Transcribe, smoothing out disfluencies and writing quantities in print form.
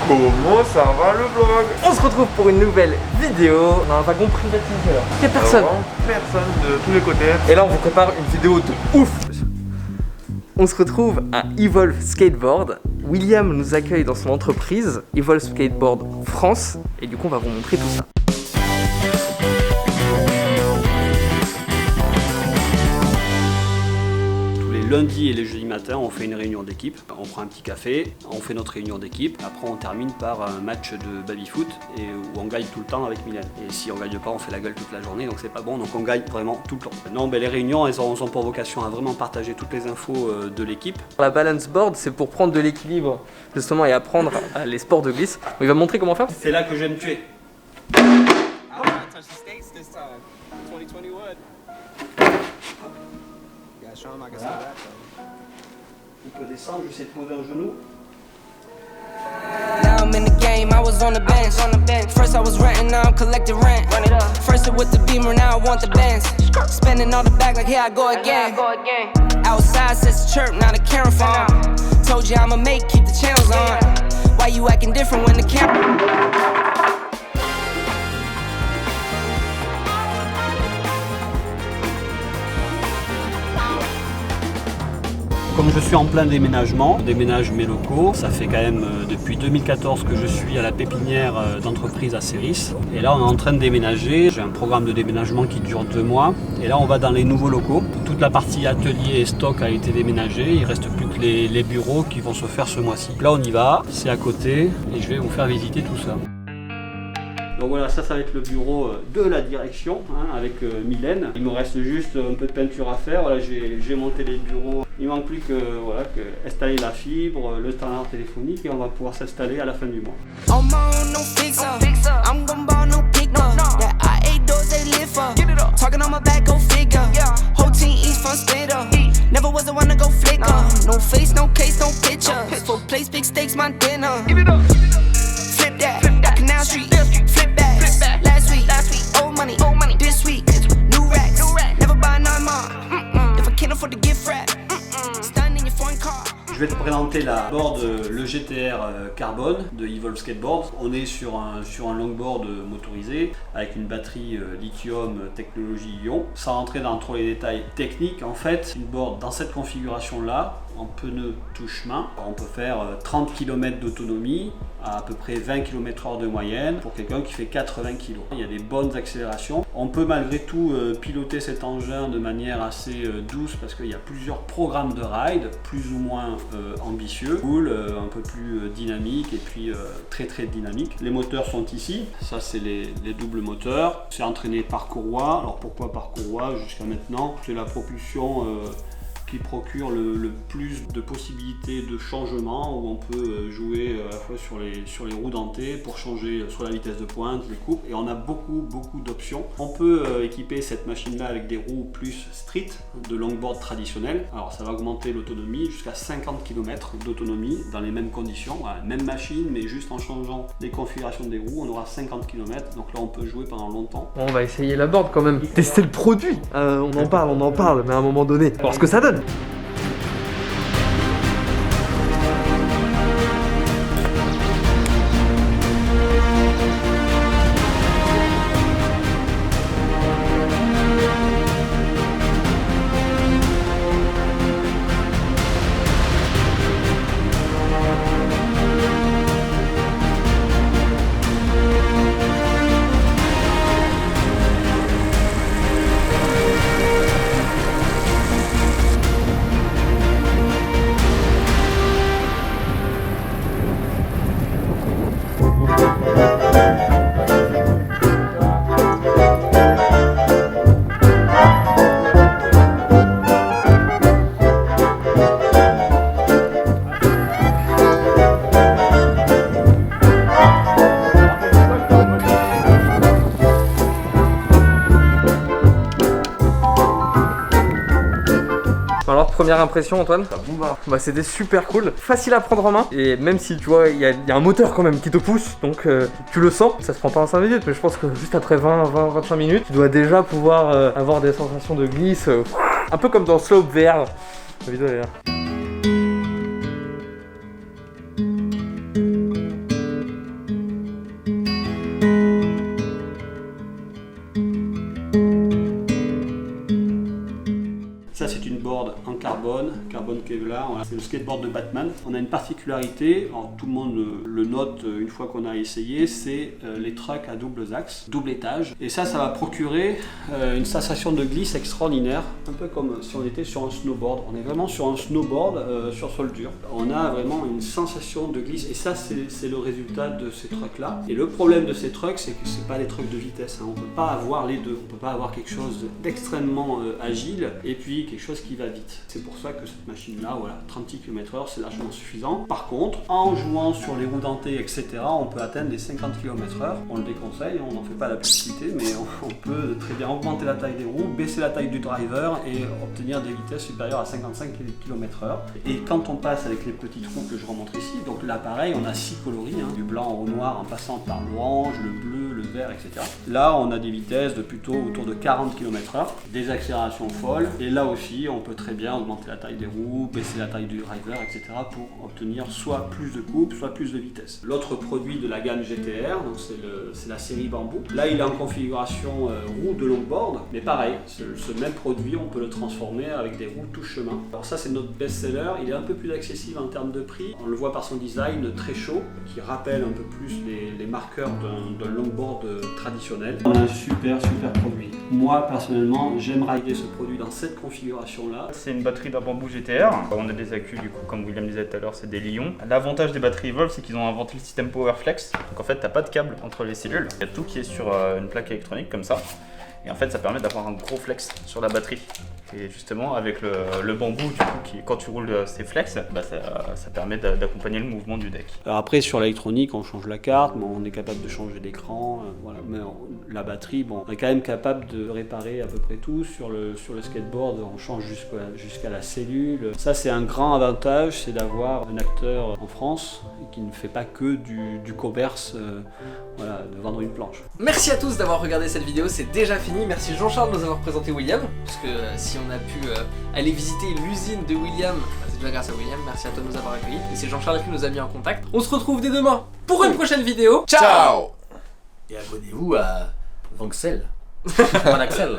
Comment ça va le vlog? On se retrouve pour une nouvelle vidéo dans un wagon privatiseur. Il n'y a personne. Personne de tous les côtés. Et là on vous prépare une vidéo de ouf. On se retrouve à Evolve Skateboard. William nous accueille dans son entreprise Evolve Skateboard France. Et du coup on va vous montrer tout ça. Lundi et les jeudis matins, on fait une réunion d'équipe, on prend un petit café, on fait notre réunion d'équipe, après on termine par un match de baby-foot où on gagne tout le temps avec Mylène. Et si on gagne pas, on fait la gueule toute la journée, donc c'est pas bon, donc on gagne vraiment tout le temps. Non, les réunions, elles ont pour vocation à vraiment partager toutes les infos de l'équipe. La balance board, c'est pour prendre de l'équilibre justement et apprendre les sports de glisse. Il va montrer comment faire. C'est là que je vais me tuer. On peut descendre, j'essaie de trouver un genou. Now I'm in the game, I was on the bench. First I was renting, now I'm collecting rent. First it with the Beamer, now I want the Benz. Spending all the bag like here I go again. Outside says the chirp, now the camera phone. Told you I'ma make, keep the channels on. Why you acting different when the camera... Comme je suis en plein déménagement, je déménage mes locaux. Ça fait quand même depuis 2014 que je suis à la pépinière d'entreprise à Céris. Et là, on est en train de déménager. J'ai un programme de déménagement qui dure 2 mois. Et là, on va dans les nouveaux locaux. Toute la partie atelier et stock a été déménagée. Il ne reste plus que les bureaux qui vont se faire ce mois-ci. Là, on y va. C'est à côté. Et je vais vous faire visiter tout ça. Donc voilà, ça va être le bureau de la direction avec Mylène. Il me reste juste un peu de peinture à faire. Voilà, j'ai monté les bureaux. Il ne manque plus que, installer la fibre, le standard téléphonique et on va pouvoir s'installer à la fin du mois. Je vais te présenter la board, le GTR Carbone de Evolve Skateboard. On est sur un longboard motorisé avec une batterie lithium technologie ion. Sans rentrer dans trop les détails techniques, en fait, une board dans cette configuration-là, en pneu touche-main, on peut faire 30 km d'autonomie à peu près 20 km/h de moyenne pour quelqu'un qui fait 80 kg. Il y a des bonnes accélérations. On peut malgré tout piloter cet engin de manière assez douce parce qu'il y a plusieurs programmes de ride, plus ou moins ambitieux, cool, un peu plus dynamique et puis très dynamique. Les moteurs sont ici, ça c'est les doubles moteurs. C'est entraîné par courroie. Alors pourquoi par courroie jusqu'à maintenant? C'est la propulsion qui procure le plus de possibilités de changement où on peut jouer à la fois sur les roues dentées pour changer soit la vitesse de pointe, les coupes, et on a beaucoup d'options. On peut équiper cette machine là avec des roues plus street de longboard traditionnel. Alors ça va augmenter l'autonomie jusqu'à 50 km d'autonomie dans les mêmes conditions. Voilà, même machine mais juste en changeant les configurations des roues on aura 50 km, donc là on peut jouer pendant longtemps. Bon, on va essayer la board quand même, tester le produit. On en parle, mais à un moment donné, voir ce que ça donne. Alors, première impression, Antoine? Bah, c'était super cool, facile à prendre en main. Et même si tu vois, il y a un moteur quand même qui te pousse, donc tu le sens. Ça se prend pas en 5 minutes, mais je pense que juste après 20-25 minutes, tu dois déjà pouvoir avoir des sensations de glisse, un peu comme dans Slope VR. La vidéo elle est là. carbone Kevlar, voilà. C'est le skateboard de Batman. On a une particularité, alors tout le monde le note une fois qu'on a essayé, c'est les trucks à doubles axes, double étage. Et ça va procurer une sensation de glisse extraordinaire, un peu comme si on était sur un snowboard. On est vraiment sur un snowboard sur sol dur. On a vraiment une sensation de glisse et ça c'est le résultat de ces trucks là. Et le problème de ces trucks, c'est que c'est pas des trucs de vitesse, hein. On peut pas avoir les deux. On peut pas avoir quelque chose d'extrêmement agile et puis quelque chose qui va vite. C'est pour ça que cette machine là, voilà, 36 km/h, c'est largement suffisant. Par contre, en jouant sur les roues dentées, etc., on peut atteindre les 50 km/h. On le déconseille, on n'en fait pas la publicité, mais on peut très bien augmenter la taille des roues, baisser la taille du driver et obtenir des vitesses supérieures à 55 km/h. Et quand on passe avec les petites roues que je remonte ici, donc là pareil, on a 6 coloris, hein, du blanc au noir en passant par l'orange, le bleu, le vert, etc. Là, on a des vitesses de plutôt autour de 40 km/h, des accélérations folles, et là aussi, on peut très bien augmenter la taille des roues, baisser la taille du driver, etc. pour obtenir soit plus de coupe, soit plus de vitesse. L'autre produit de la gamme GTR, donc c'est la série Bamboo. Là, il est en configuration roue de longboard, mais pareil, ce même produit, on peut le transformer avec des roues tout chemin. Alors ça, c'est notre best-seller. Il est un peu plus accessible en termes de prix. On le voit par son design très chaud, qui rappelle un peu plus les marqueurs d'un longboard traditionnel. On a un super produit. Moi, personnellement, j'aime rider ce produit dans cette configuration-là. C'est une batterie d'un Bamboo GTR. On a des accus, du coup, comme William disait tout à l'heure, c'est des Lions. L'avantage des batteries Evolve, c'est qu'ils ont inventé le système PowerFlex. Donc en fait, t'as pas de câble entre les cellules. Il y a tout qui est sur une plaque électronique comme ça. Et en fait, ça permet d'avoir un gros flex sur la batterie. Et justement, avec le bambou, du coup, quand tu roules ces flex, bah ça permet d'accompagner le mouvement du deck. Alors après, sur l'électronique, on change la carte, mais on est capable de changer l'écran. Voilà. Mais la batterie, bon, on est quand même capable de réparer à peu près tout. Sur le skateboard, on change jusqu'à la cellule. Ça, c'est un grand avantage, c'est d'avoir un acteur en France qui ne fait pas que du commerce, voilà, de vendre une planche. Merci à tous d'avoir regardé cette vidéo, c'est déjà fini. Merci Jean-Charles de nous avoir présenté William, parce que si on a pu aller visiter l'usine de William, c'est déjà grâce à William. Merci à toi de nous avoir accueillis. Et c'est Jean-Charles qui nous a mis en contact. On se retrouve dès demain pour une prochaine vidéo. Ciao. Et abonnez-vous à Vanxel. Mon Axel.